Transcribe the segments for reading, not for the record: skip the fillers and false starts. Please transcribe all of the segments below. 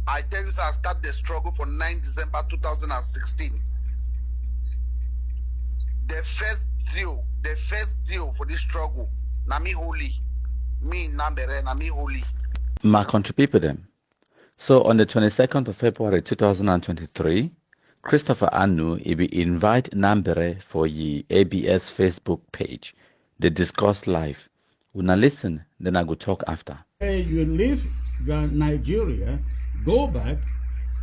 I tell you, sir, I start the struggle for 9 December 2016. The first deal for this struggle, Nami Holy, me Nambere, Nami Holy. My country people them. So on the 22nd of February 2023, Christopher Anu will invite Nambere for the ABS Facebook page. They discuss live. When I listen, then I go talk after. You leave Nigeria, go back,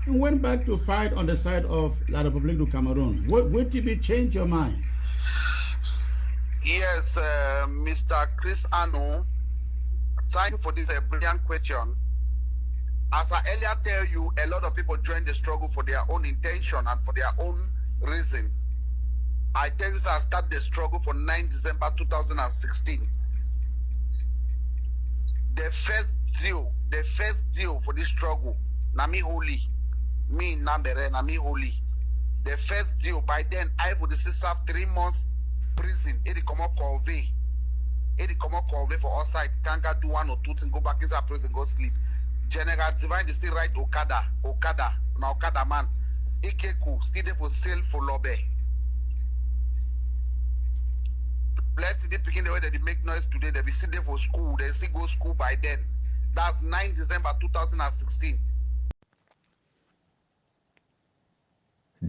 and went back to fight on the side of La République du Cameroon. What did you change your mind? Yes, Mr. Chris Anu, thank you for this brilliant question. As I earlier tell you, a lot of people join the struggle for their own intention and for their own reason. I tell you, sir, I start the struggle for 9 December 2016. The first deal for this struggle, Nami Holy, me Nambere, Nami Holy. The first deal, by then, I would serve 3 months prison. It come up convey for outside. Can't do 1 or 2 things, go back inside prison, go sleep. General Divine is still right Okada, now Okada man. Ikeku, still there for sale for lobby. Let's see the picking the way that they make noise today. They be still there for school. They still go school by then. That's 9 December 2016.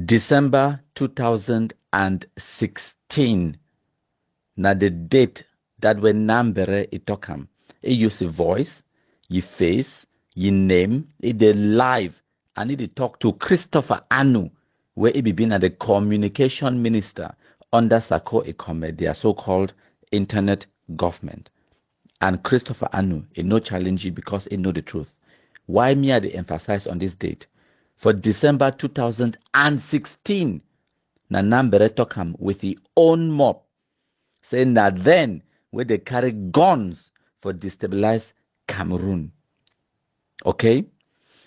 December 2016. Now the date that when Nambere itokam, he use a voice, your face, your name, it dey live, and it talk to Christopher Anu, where he be been at the communication minister under Sako Ekome, their so-called internet government. And Christopher Anu, he no challenge it because he know the truth. Why me I dey emphasize on this date? For December 2016, na Nambere talk him with the own mob, saying that then where they carry guns for destabilize Cameroon. Okay?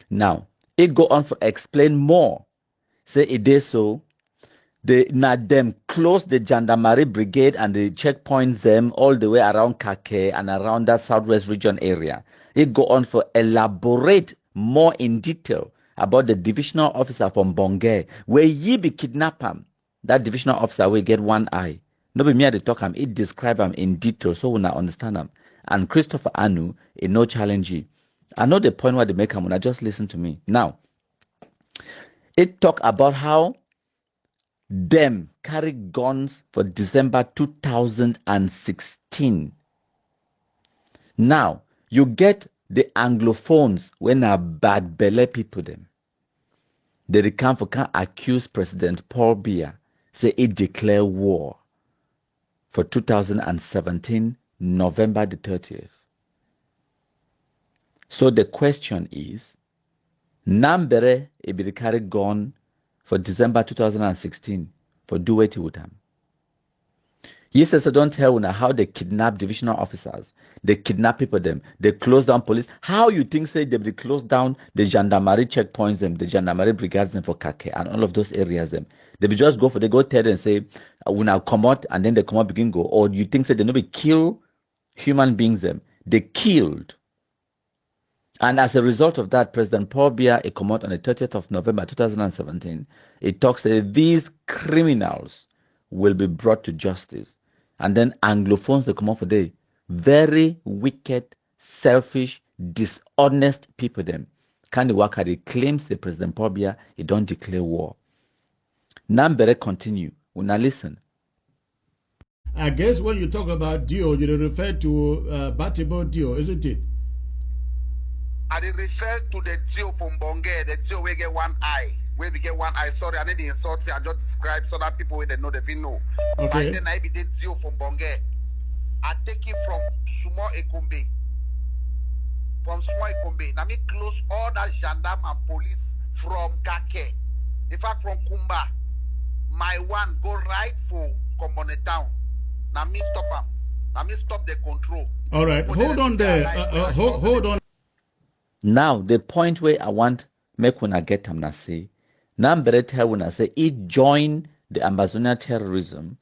Now, it go on for explain more. Say it did so. They not them close the Gendarmerie Brigade and the checkpoints them all the way around Kake and around that southwest region area. It go on for elaborate more in detail about the divisional officer from Bonge, where ye be kidnap him. That divisional officer will get one eye. No be me at the talk him, it describe him in detail so we not understand him. And Christopher Anu, it no challenge ye. I know the point where they make him when I just listen to me. Now, it talk about how them carry guns for December 2016. Now, you get the Anglophones when are bad belly people them. They can accuse President Paul Biya, say it declare war for 2017, November the 30th. So the question is, Nambere be the carry gun for December 2016 for do it with him. Yes, I don't tell now how they kidnap divisional officers, they kidnap people them, they close down police. How you think say they close down the gendarmerie checkpoints them, the gendarmerie brigades them for Kake and all of those areas them. They be just go for they go tell and say we now come out and then they come out begin go. Or you think say they no be kill human beings them, they killed. And as a result of that, President Paul Biya, he come out on the 30th of November 2017. It talks that these criminals will be brought to justice. And then Anglophones, they come out for the very wicked, selfish, dishonest people them. Kind of work at the claims the President Paul Biya, he don't declare war. Nambere continue. When I listen. I guess when you talk about Dio, you refer to Batibo Dio, isn't it? I refer to the Dio from Bonge, the Dio we get one eye. Where we get one eye. Sorry, I need the insult. I just describe so that people where they know they know. Okay. And then I be the Dio from Bonge. I take it from Small Ekombe. From Small Ekombe. Now me close all that gendarme and police from Kake. In fact, from Kumba. My one go right for Combone Town. Now me stop them. Now me stop the control. All right. Hold on there. Hold on. Now, the point where I want make when I get them na say, Nambere tell when I say it join the Ambazonia terrorism.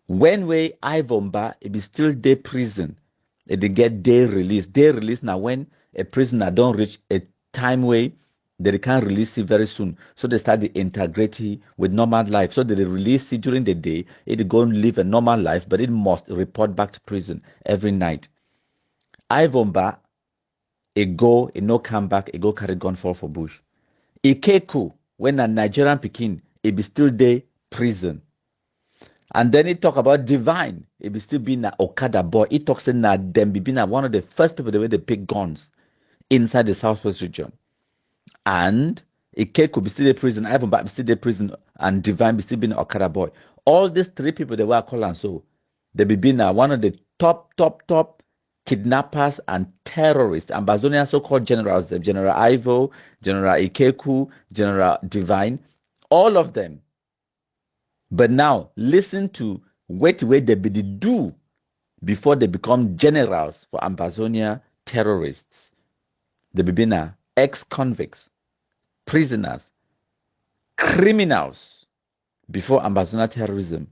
When we Ivomba, it be still day prison, it dey get day release. Day release now when a prisoner don't reach a time way They can't release it very soon. So they start the integrity with normal life. So they release it during the day. It go and live a normal life, but it must report back to prison every night. Ivomba, it go, it no come back, it go carry gun fall for bush. Ikeku, when a Nigerian Pekin, it be still there prison. And then he talk about divine. It be still being an Okada boy. He talks that them be being one of the first people the way they pick guns inside the Southwest region. And Ike could be still in prison, Ivan Bat be still in prison, and Divine be still being an Okada boy. All these three people they were calling so they be being one of the top kidnappers and terrorists. Ambazonia so-called generals, General Ivo, General Ikeku, General Divine, all of them. But now listen to what way they be do before they become generals for Ambazonia terrorists. They be being ex-convicts, prisoners, criminals before Ambazonia terrorism.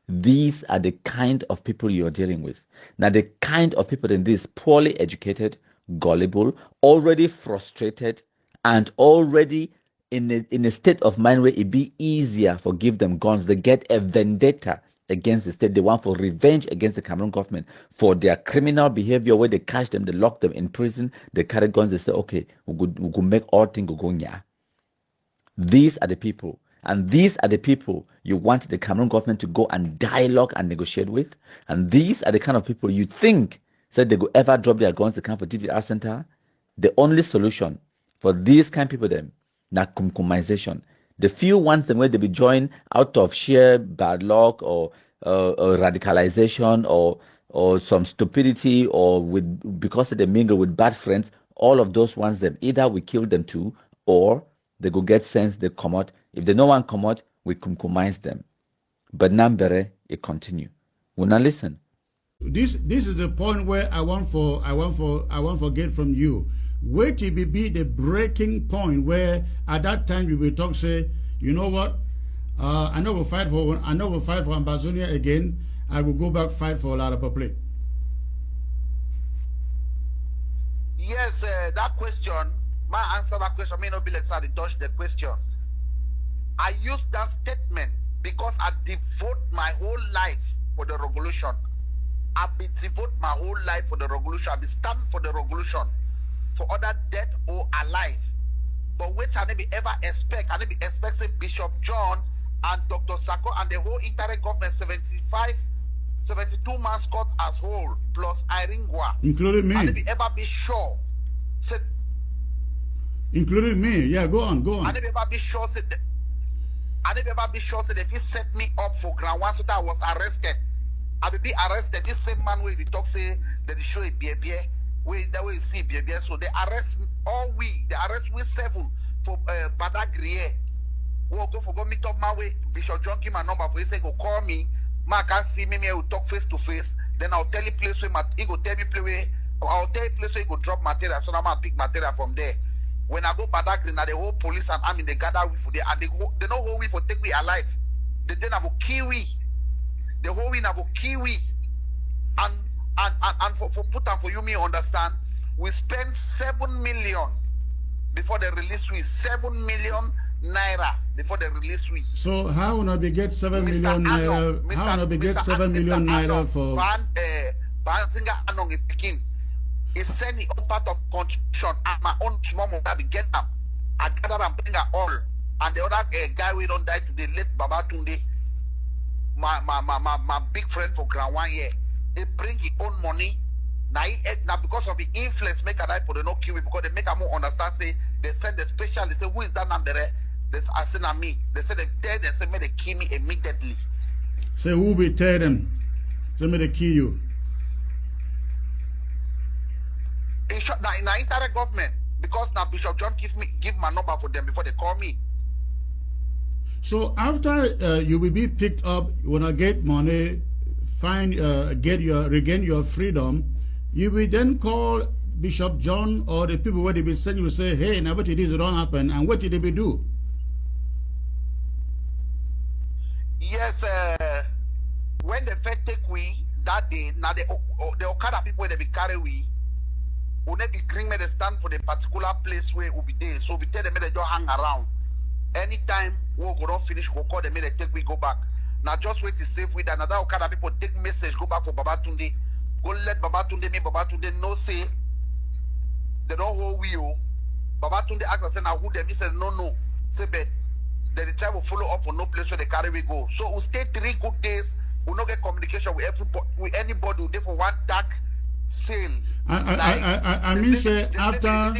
These are the kind of people you're dealing with. Now, the kind of people in this poorly educated, gullible, already frustrated, and already in a state of mind where it be easier for give them guns. They get a vendetta against the state. They want for revenge against the Cameroon government for their criminal behavior where they catch them, they lock them in prison, they carry guns, they say, okay, we could make all things go nya. These are the people. And these are the people you want the Cameroon government to go and dialogue and negotiate with. And these are the kind of people you think said they could ever drop their guns, they come for DDR center. The only solution for these kind of people them, now compromisation. The few ones them where they be joined out of sheer bad luck or radicalization or some stupidity or because they mingle with bad friends, all of those ones them either we kill them too or they go get sense, they come out. If they no one come out, we compromise them. But Nambere, it continue. We now listen. This is the point where I want for get from you. Where to be the breaking point where at that time we will talk say, you know what? I know we'll fight for Ambazonia again. I will go back fight for La Republic. Yes, that question. My answer to that question may not be let's dodge the question. I use that statement because I devote my whole life for the revolution. I devote my whole life for the revolution. I be stand for the revolution, for other dead or alive. But what I never ever expect, I never expect say Bishop John and Dr. Sako and the whole interim government 72 man squad as whole plus Iringwa, including me. I never ever be sure. Said, including me, yeah, go on. I never ever be sure. I never ever be sure that if he set me up for ground one so that I was arrested, I will be arrested. This same man where we talk say that they show a beer, that way you see beer. So they arrest they arrest we 7 for Badagriye. We'll go meet up my way. Bishop John give my number for he say go call me. Man can see me, we'll talk face to face. Then I'll tell you place where he go tell me play where I'll tell you place where he go drop material. So now I pick material from there. When I go Badagry, now the whole police and army they gather with for there and they know whole we for take we alive. They then have a kiwi. The whole we have a kiwi. And for put and for you me understand, we spend 7 million before they release we 7 million naira before they release we. So how will not be get 7 million naira? How will not be get 7 million naira for Banzinga Anong in Pekin? He send the own part of contribution and my own small money I get them. I gather and bring her all. And the other guy we don't die today, late Baba Tunde, my big friend for ground 1 year. They bring his own money. Now because of the influence make a die for the no kiwi because they make a more understand say they send the special, they say who is that Nambere? They say na me. They say they tell them say may they kill me immediately. Say who will tell them? Say may they kill you. In short, now in the entire government, because now Bishop John give my number for them before they call me. So after you will be picked up, you wanna get money, regain your freedom, you will then call Bishop John or the people where they be sending you say, hey, now what it is don't happen, and what did they be do? Yes, when they first take we that day, now the Okada people they be carry we. we be green me they stand for the particular place where we be there. So we tell them they don't hang around. Anytime we go don't finish, we call them they take we go back. Now just wait to save with another kind of people take message, go back for Babatunde. Go let Babatunde know say they don't hold we you. Babatunde ask and say now who them, he said no. Say but then the tribe will follow up for no place where the carry we go. So we stay 3 good days, we not get communication with everybody, with anybody, we there for one dark sale. I mean say after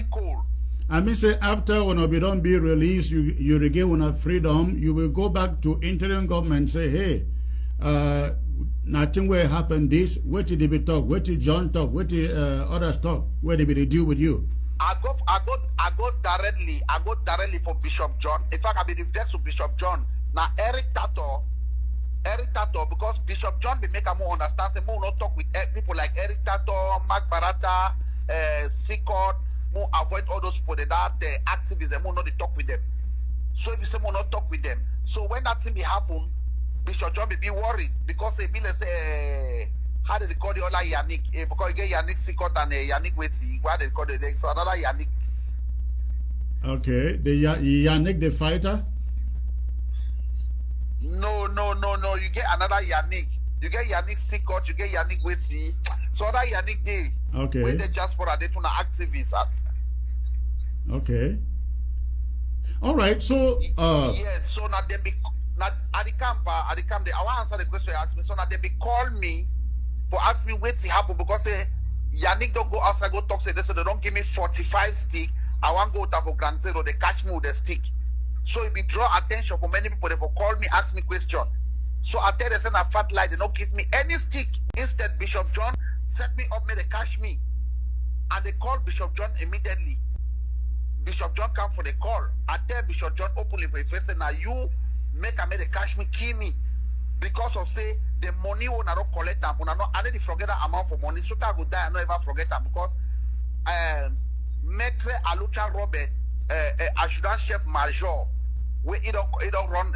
I mean say after when we don't be released, you regain when freedom, you will go back to interim government and say, hey, nothing will happen this, what did they talk, what did John talk, what did others talk, where did they deal with you? I go directly for Bishop John. In fact, I been vexed with Bishop John. Now Eric Tato, because Bishop John be make a more understand. Say more not talk with people like Eric Tato, Mark Barata, Sikot. More avoid all those people that activists. More not they talk with them. So if you say more not talk with them, so when that thing be happen, Bishop John be worried because he be like say. How did they call the other Yannick? Because you get Yannick Sikot and Yannick Wetty. Why they call the next? So another Yannick. Okay, the Yannick the fighter. No. You get another Yannick. You get Yannick Sikot. You get Yannick Wetty. So other Yannick day. Okay. When they just for a day to an activist. Okay. All right. So. Yes. So now they be now at the camp. I want to answer the question you asked me. So now they be call me. For ask me what's happen because Yannick don't go outside go talk say this so they don't give me 45 stick. I want go to for Grand Zero, they catch me with a stick. So it be draw attention for many people, they will call me, ask me question. So I tell them send a fat lie, they don't give me any stick. Instead, Bishop John set me up, they catch me. And they call Bishop John immediately. Bishop John come for the call. I tell Bishop John openly for the face, say now you make they catch me, kill me. Because of say the money will not collect them, will not I didn't forget that amount for money. So I would die, I not ever forget that because Maître Alucha Robert, adjutant chef major, where he don't run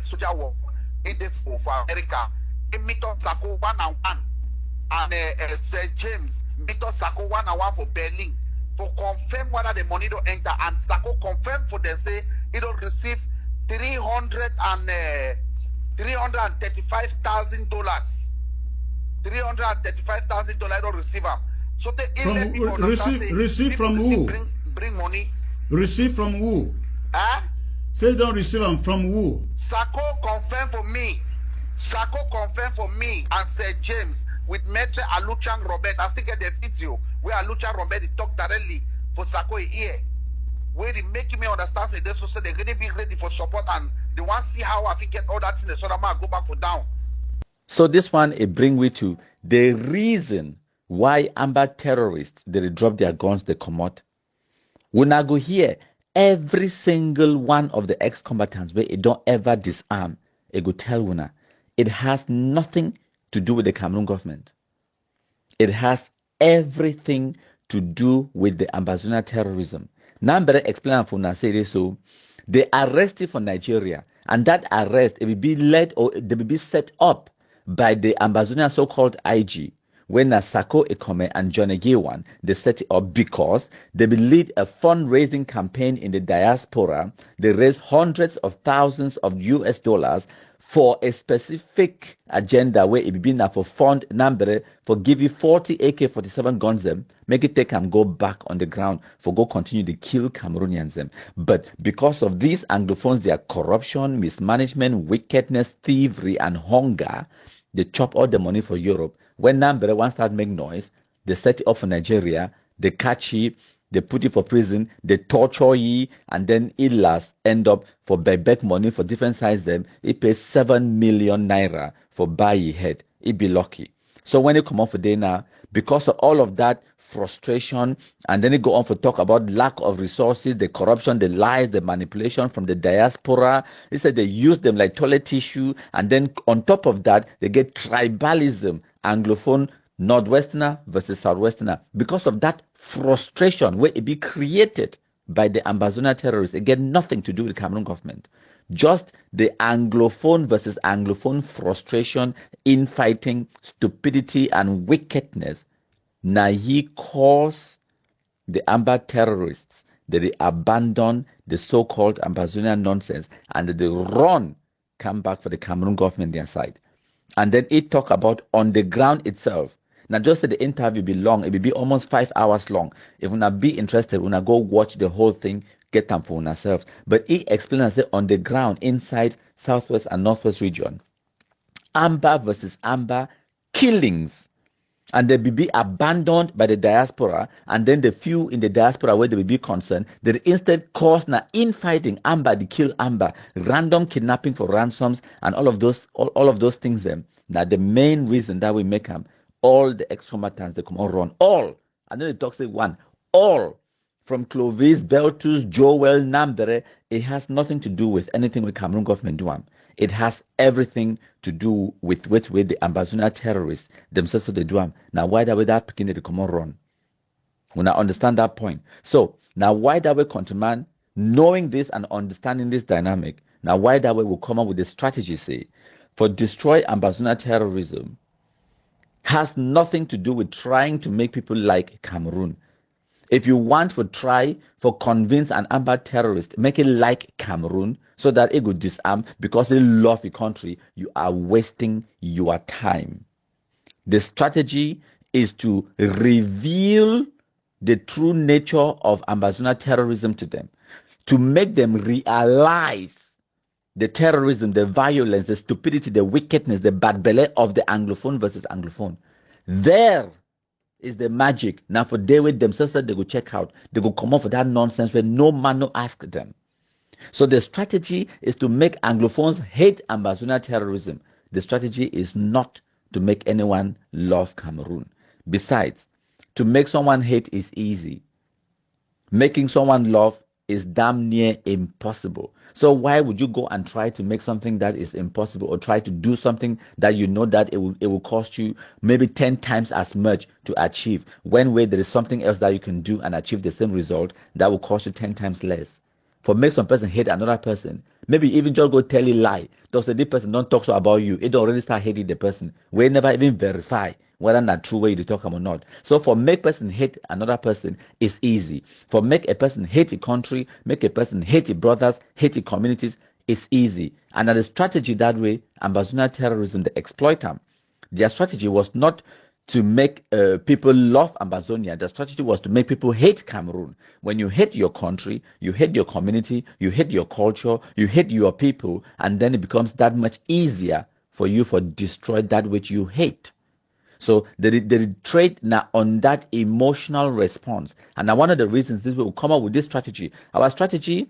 soldier work in the for America. He meet up Sako 1-on-1 and Sir James meet up Sako 1-on-1 for Berlin for confirm whether the money don't enter and Sako confirm for them say he don't receive $335,000. $335,000 don't receive them. So they receive from who? Bring money. Receive from who? Say don't receive them from who? Sako confirm for me. And Sir James with Maitre Aluchang Robert. I still get the video where Aluchang Robert talk directly for Sako here. Where they making me understand say this so they really be ready for support and they want to see how I think get all that in the so that I go back for down. So this one it bring we to the reason why Amber terrorists they drop their guns, they come out. When I go here, every single one of the ex-combatants where it don't ever disarm, it go tell Wuna, it has nothing to do with the Cameroon government. It has everything to do with the Ambazonia terrorism. Nambere explain for Una say this, so they arrested for Nigeria, and that arrest it will be led or they will be set up by the Ambazonia so-called IG. When Sako Ekome and John Egewan, they set it up because they will lead a fundraising campaign in the diaspora. They raise hundreds of thousands of US dollars for a specific agenda where it be now for fund Nambere for give you 40 AK-47 guns them, make it take them go back on the ground for go continue to kill Cameroonians them. But because of these Anglophones, their corruption, mismanagement, wickedness, thievery, and hunger, they chop all the money for Europe. When Nambere wants to start make noise, they set it up for Nigeria, they catch you, they put you for prison, they torture you, and then it last end up for buyback money for different size them. It pays 7 million naira for buy your head. It be lucky. So when they come off for day now, because of all of that frustration, and then they go on for talk about lack of resources, the corruption, the lies, the manipulation from the diaspora. They said they use them like toilet tissue, and then on top of that, they get tribalism, Anglophone, Northwesterner versus Southwesterner. Because of that frustration where it be created by the Ambazonia terrorists, it get nothing to do with the Cameroon government. Just the Anglophone versus Anglophone frustration, infighting, stupidity, and wickedness Now he calls the Amber terrorists that they abandon the so-called Ambazonian nonsense and that they run, come back for the Cameroon government their side. And then it talk about on the ground itself. Now just say the interview be long, it will be almost 5 hours long. If you be interested, when I go watch the whole thing, get them for yourselves. But he explains and say on the ground inside Southwest and Northwest region, Amber versus Amber killings, and they will be abandoned by the diaspora, and then the few in the diaspora where they will be concerned, they instead cause now infighting. Amber, they kill Amber, random kidnapping for ransoms, and all of those things. Them now the main reason that we make them all the ex-combatants they come on run all. And then the talk say one all from Clovis, Beltus, Joel, Nambere. It has nothing to do with anything with Cameroon government do. It has everything to do with the Ambazonian terrorists themselves they do. Now why that way that picking the common run? When I understand that point. So now why that way countryman, knowing this and understanding this dynamic, now why that way will come up with the strategy say for destroy Ambazonian terrorism has nothing to do with trying to make people like Cameroon. If you want to try for convince an Amber terrorist, make it like Cameroon so that it would disarm because they love the country, you are wasting your time. The strategy is to reveal the true nature of Ambazonian terrorism to them, to make them realize the terrorism, the violence, the stupidity, the wickedness, the bad belly of the Anglophone versus Anglophone. There is the magic. Now for they with themselves they go check out. They go come up for that nonsense where no man no ask them. So the strategy is to make Anglophones hate Ambazonian terrorism. The strategy is not to make anyone love Cameroon. Besides, to make someone hate is easy. Making someone love is damn near impossible. So why would you go and try to make something that is impossible, or try to do something that you know that it will cost you maybe 10 times as much to achieve, when there is something else that you can do and achieve the same result that will cost you 10 times less? For make some person hate another person, maybe even just go tell a lie. Those the person don't talk so about you, it already start hating the person. We never even verify whether not true way you talk or not. So for make person hate another person is easy. For make a person hate a country, make a person hate your brothers, hate your communities, it's easy. And the strategy that way, Ambazonian terrorism, they exploit them. Their strategy was not to make people love Ambazonia. The strategy was to make people hate Cameroon. When you hate your country, you hate your community, you hate your culture, you hate your people, and then it becomes that much easier for you for destroy that which you hate. So they trade now on that emotional response. And now one of the reasons this will come up with this strategy, our strategy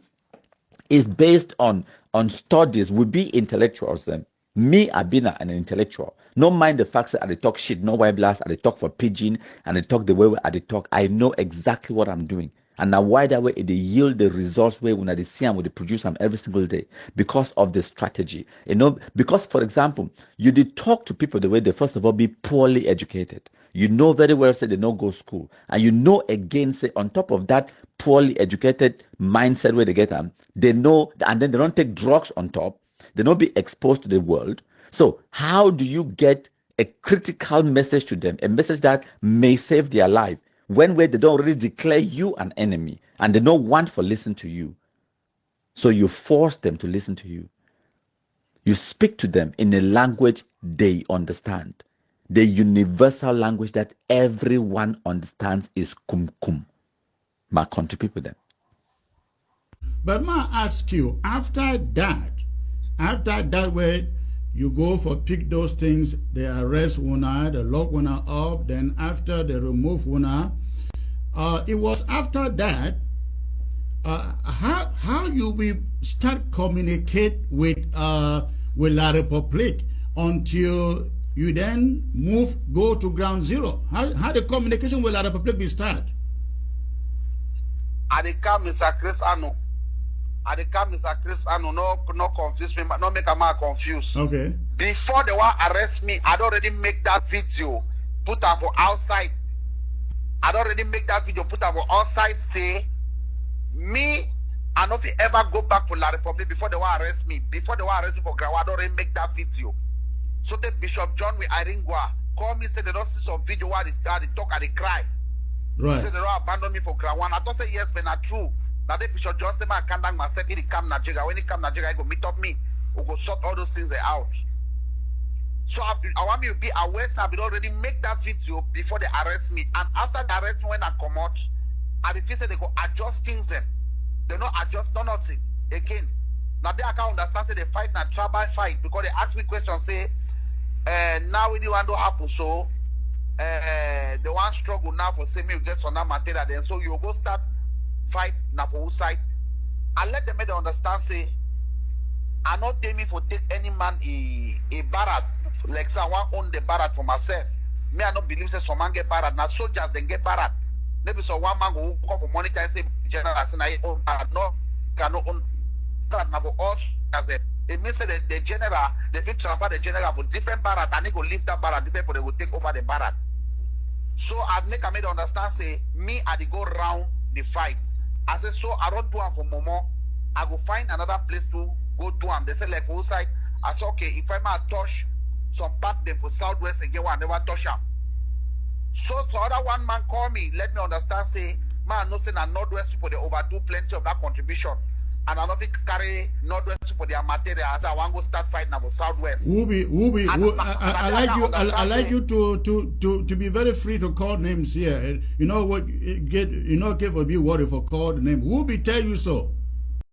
is based on studies. We be intellectuals then. Me, I've been an intellectual. No mind the facts that I talk shit, no white blast, I talk for pigeon, and I talk the way I talk. I know exactly what I'm doing. And now why that way they yield the results where when I see them, when they produce them every single day, because of the strategy. You know, because for example, you did talk to people the way they first of all be poorly educated. You know very well say they don't go school. And you know again say on top of that poorly educated mindset where they get them, they know, and then they don't take drugs on top. They don't be exposed to the world. So how do you get a critical message to them, a message that may save their life, when they don't really declare you an enemy and they don't want to listen to you? So you force them to listen to you. You speak to them in a language they understand. The universal language that everyone understands is kum. My country people then. But may I ask you, after that way, you go for pick those things, they arrest Wuna, they lock Wuna up, then after they remove Wuna, it was after that, how you will start communicate with La Republique until you then go to ground zero? How the communication with La Republique will start? I come Mr. Chris Anu. Mr. Chris Anu, no confuse me, no make a man confused. Okay. Before they want arrest me, I'd already make that video, put up for outside. I'd already make that video, put up for outside, say, me, I don't ever go back to La Republique before they want arrest me. Before they want arrest me for ground, I'd already make that video. So the Bishop John with Iringwa, call me, say they don't see some video where they talk and they cry. Right. Say they don't abandon me for ground one. I don't say yes, but not true. Now they Bishop Johnson man can't myself in the camp Nigeria. When he come Nigeria, he go meet up me. We go sort all those things out. So I want me to be aware, so I will already make that video before they arrest me. And after the arrest me, when I come out, I will feel say they go adjust things them. They not adjust nothing. Again, now they can't understand say they fight na tribal fight because they ask me questions say now we do want to happen so they want struggle now for say me you get some that material then so you go start fight now for whose side. I let them make them understand say I not dare me for take any man a barrack like say I want own the barrack for myself. Me I not believe say some man get barrack now soldiers then get barrack. Maybe so one man go come for monitor and say general say I own barrack no cannot own barrack now for all as it means that the general they fit transfer the general for different barrack and they go leave that barrack different people they will take over the barrack. So I make them understand say me I go round the fight. I say so I don't do am for Momo. I go find another place to go do am. They say like whole side. I say okay if I might touch some part them for Southwest again I never touch am. So other one man call me, let me understand say man no say na Northwest people they overdo plenty of that contribution. And I don't think carry Northwest for their material as I want to go start fighting about Southwest. I like you to be very free to call names here. You know what? Get for be worried for call the name. Who be tell you so?